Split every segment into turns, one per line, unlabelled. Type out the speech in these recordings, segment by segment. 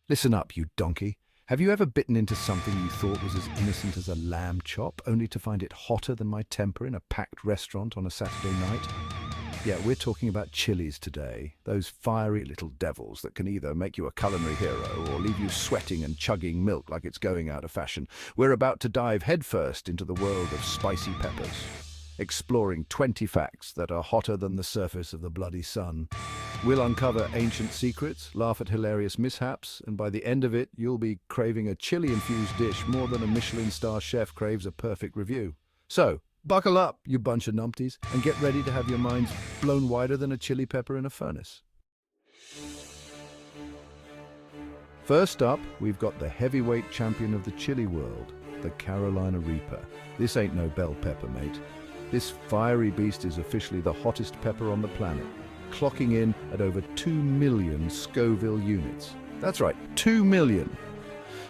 Listen up, you donkey. Have you ever bitten into something you thought was as innocent as a lamb chop, only to find it hotter than my temper in a packed restaurant on a Saturday night? Yeah, we're talking about chilies today. Those fiery little devils that can either make you a culinary hero or leave you sweating and chugging milk like it's going out of fashion. We're about to dive headfirst into the world of spicy peppers, exploring 20 facts that are hotter than the surface of the bloody sun. We'll uncover ancient secrets, laugh at hilarious mishaps, and by the end of it, you'll be craving a chili-infused dish more than a Michelin star chef craves a perfect review. So, buckle up, you bunch of numpties, and get ready to have your minds blown wider than a chili pepper in a furnace. First up, we've got the heavyweight champion of the chili world, the Carolina Reaper. This ain't no bell pepper, mate. This fiery beast is officially the hottest pepper on the planet, clocking in at over 2 million Scoville units. That's right, 2 million.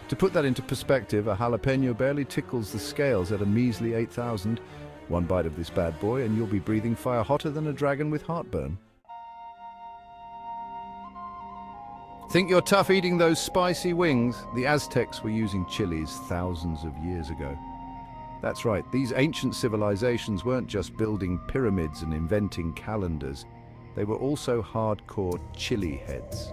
To put that into perspective, a jalapeno barely tickles the scales at a measly 8,000. One bite of this bad boy and you'll be breathing fire hotter than a dragon with heartburn. Think you're tough eating those spicy wings? The Aztecs were using chilies thousands of years ago. That's right, these ancient civilizations weren't just building pyramids and inventing calendars. They were also hardcore chili heads.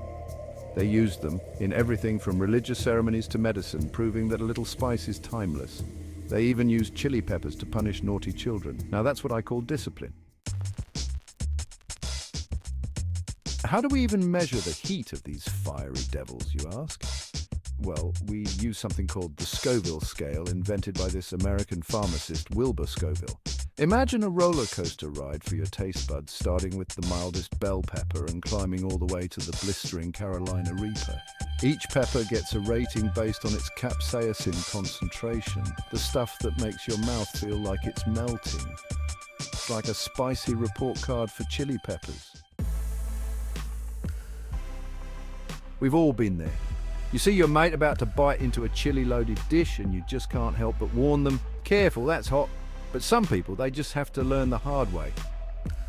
They used them in everything from religious ceremonies to medicine, proving that a little spice is timeless. They even used chili peppers to punish naughty children. Now that's what I call discipline. How do we even measure the heat of these fiery devils, you ask? Well, we use something called the Scoville scale, invented by this American pharmacist, Wilbur Scoville. Imagine a roller coaster ride for your taste buds, starting with the mildest bell pepper and climbing all the way to the blistering Carolina Reaper. Each pepper gets a rating based on its capsaicin concentration, the stuff that makes your mouth feel like it's melting. It's like a spicy report card for chili peppers. We've all been there. You see your mate about to bite into a chili-loaded dish and you just can't help but warn them, careful, that's hot. But some people, they just have to learn the hard way.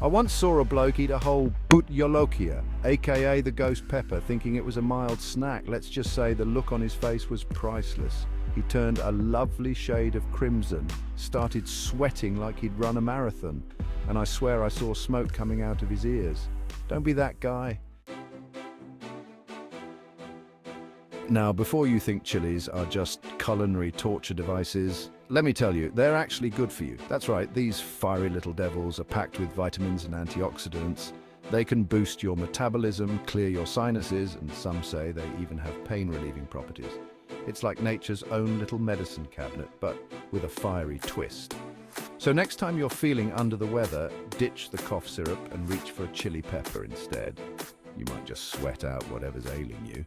I once saw a bloke eat a whole butylolokia, aka the ghost pepper, thinking it was a mild snack. Let's just say the look on his face was priceless. He turned a lovely shade of crimson, started sweating like he'd run a marathon, and I swear I saw smoke coming out of his ears. Don't be that guy. Now, before you think chilies are just culinary torture devices, let me tell you, they're actually good for you. That's right, these fiery little devils are packed with vitamins and antioxidants. They can boost your metabolism, clear your sinuses, and some say they even have pain-relieving properties. It's like nature's own little medicine cabinet, but with a fiery twist. So next time you're feeling under the weather, ditch the cough syrup and reach for a chili pepper instead. You might just sweat out whatever's ailing you.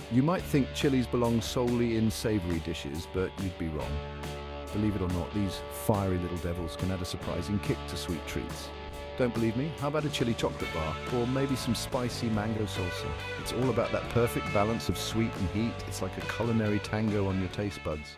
You might think chilies belong solely in savory dishes, but you'd be wrong. Believe it or not, these fiery little devils can add a surprising kick to sweet treats. Don't believe me? How about a chili chocolate bar? Or maybe some spicy mango salsa? It's all about that perfect balance of sweet and heat. It's like a culinary tango on your taste buds.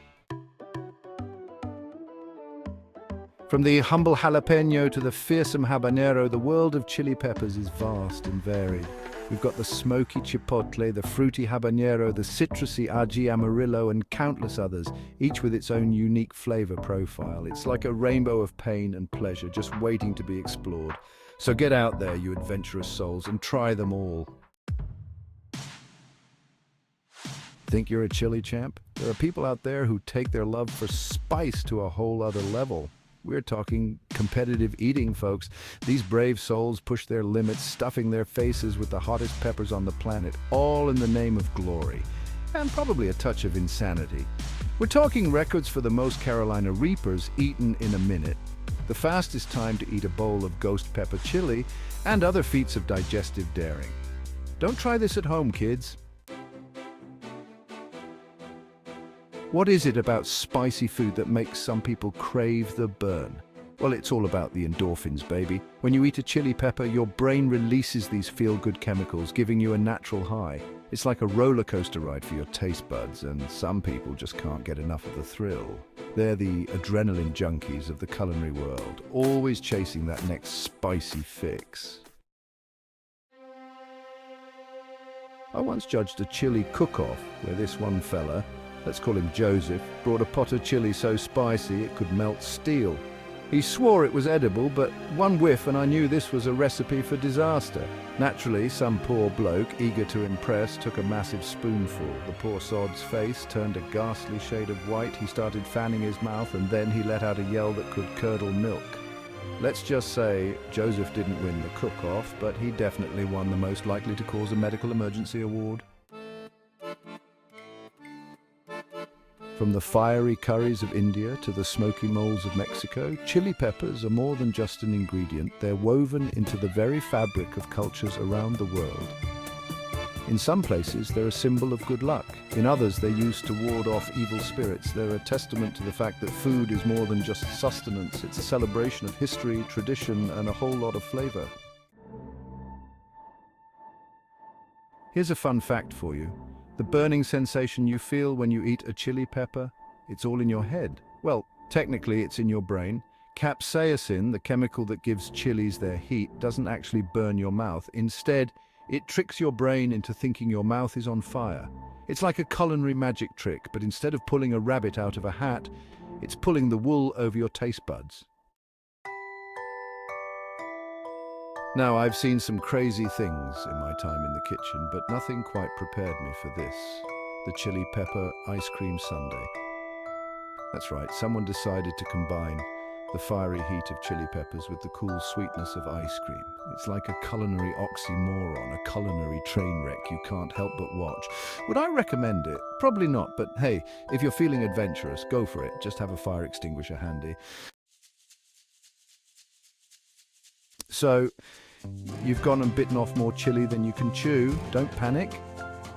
From the humble jalapeno to the fearsome habanero, the world of chili peppers is vast and varied. We've got the smoky chipotle, the fruity habanero, the citrusy ají amarillo, and countless others, each with its own unique flavor profile. It's like a rainbow of pain and pleasure just waiting to be explored. So get out there, you adventurous souls, and try them all. Think you're a chili champ? There are people out there who take their love for spice to a whole other level. We're talking competitive eating, folks. These brave souls push their limits, stuffing their faces with the hottest peppers on the planet, all in the name of glory, and probably a touch of insanity. We're talking records for the most Carolina Reapers eaten in a minute, the fastest time to eat a bowl of ghost pepper chili, and other feats of digestive daring. Don't try this at home, kids. What is it about spicy food that makes some people crave the burn? Well, it's all about the endorphins, baby. When you eat a chili pepper, your brain releases these feel-good chemicals, giving you a natural high. It's like a roller coaster ride for your taste buds, and some people just can't get enough of the thrill. They're the adrenaline junkies of the culinary world, always chasing that next spicy fix. I once judged a chili cook-off where this one fella, let's call him Joseph, brought a pot of chili so spicy it could melt steel. He swore it was edible, but one whiff and I knew this was a recipe for disaster. Naturally, some poor bloke, eager to impress, took a massive spoonful. The poor sod's face turned a ghastly shade of white. He started fanning his mouth and then he let out a yell that could curdle milk. Let's just say Joseph didn't win the cook-off, but he definitely won the most likely to cause a medical emergency award. From the fiery curries of India to the smoky moles of Mexico, chili peppers are more than just an ingredient. They're woven into the very fabric of cultures around the world. In some places, they're a symbol of good luck. In others, they're used to ward off evil spirits. They're a testament to the fact that food is more than just sustenance. It's a celebration of history, tradition, and a whole lot of flavor. Here's a fun fact for you. The burning sensation you feel when you eat a chili pepper, it's all in your head. Well, technically it's in your brain. Capsaicin, the chemical that gives chilies their heat, doesn't actually burn your mouth. Instead, it tricks your brain into thinking your mouth is on fire. It's like a culinary magic trick, but instead of pulling a rabbit out of a hat, it's pulling the wool over your taste buds. Now, I've seen some crazy things in my time in the kitchen, but nothing quite prepared me for this. The chili pepper ice cream sundae. That's right, someone decided to combine the fiery heat of chili peppers with the cool sweetness of ice cream. It's like a culinary oxymoron, a culinary train wreck you can't help but watch. Would I recommend it? Probably not, but hey, if you're feeling adventurous, go for it. Just have a fire extinguisher handy. So, you've gone and bitten off more chili than you can chew. Don't panic.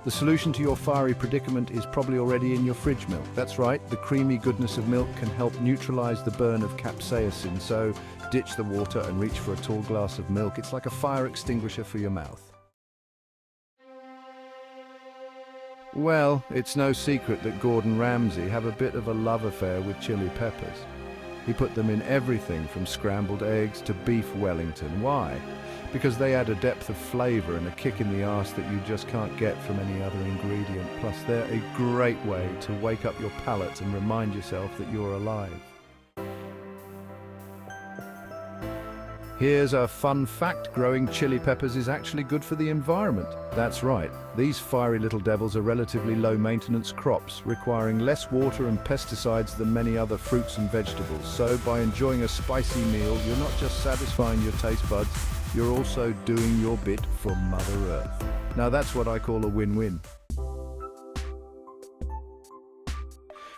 The solution to your fiery predicament is probably already in your fridge milk. That's right, the creamy goodness of milk can help neutralize the burn of capsaicin, so ditch the water and reach for a tall glass of milk. It's like a fire extinguisher for your mouth. Well, it's no secret that Gordon Ramsay have a bit of a love affair with chili peppers. He put them in everything from scrambled eggs to beef Wellington. Why? Because they add a depth of flavor and a kick in the arse that you just can't get from any other ingredient. Plus, they're a great way to wake up your palate and remind yourself that you're alive. Here's a fun fact: growing chili peppers is actually good for the environment. That's right, these fiery little devils are relatively low-maintenance crops, requiring less water and pesticides than many other fruits and vegetables. So by enjoying a spicy meal, you're not just satisfying your taste buds, you're also doing your bit for Mother Earth. Now that's what I call a win-win.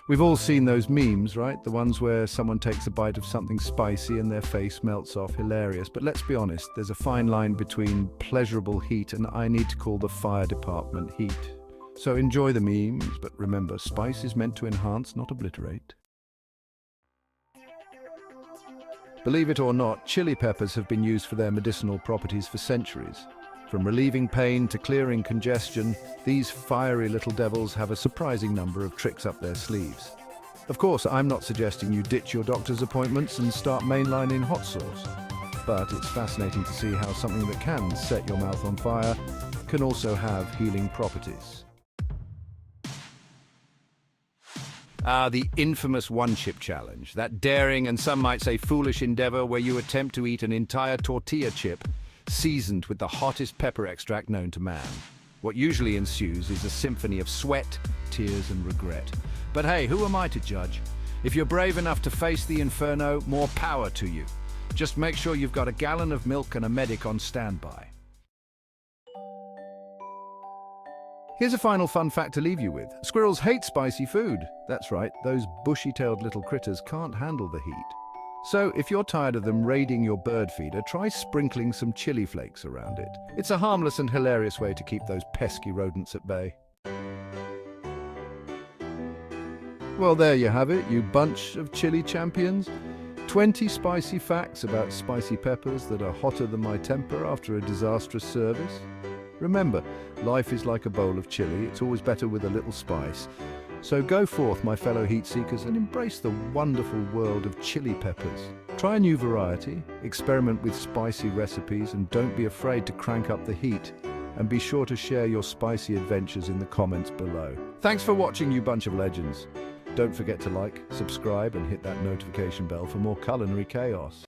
We've all seen those memes, right? The ones where someone takes a bite of something spicy and their face melts off. Hilarious. But let's be honest, there's a fine line between pleasurable heat and I need to call the fire department heat. So enjoy the memes, but remember, spice is meant to enhance, not obliterate. Believe it or not, chili peppers have been used for their medicinal properties for centuries. From relieving pain to clearing congestion, these fiery little devils have a surprising number of tricks up their sleeves. Of course, I'm not suggesting you ditch your doctor's appointments and start mainlining hot sauce. But it's fascinating to see how something that can set your mouth on fire can also have healing properties. The infamous one-chip challenge, that daring and some might say foolish endeavor where you attempt to eat an entire tortilla chip seasoned with the hottest pepper extract known to man. What usually ensues is a symphony of sweat, tears, and regret. But hey, who am I to judge? If you're brave enough to face the inferno, more power to you. Just make sure you've got a gallon of milk and a medic on standby. Here's a final fun fact to leave you with. Squirrels hate spicy food. That's right, those bushy-tailed little critters can't handle the heat. So if you're tired of them raiding your bird feeder, try sprinkling some chili flakes around it. It's a harmless and hilarious way to keep those pesky rodents at bay. Well, there you have it, you bunch of chili champions. 20 spicy facts about spicy peppers that are hotter than my temper after a disastrous service. Remember, life is like a bowl of chili. It's always better with a little spice. So go forth, my fellow heat seekers, and embrace the wonderful world of chili peppers. Try a new variety, experiment with spicy recipes, and don't be afraid to crank up the heat. and be sure to share your spicy adventures in the comments below. Thanks for watching, you bunch of legends. Don't forget to like, subscribe, and hit that notification bell for more culinary chaos.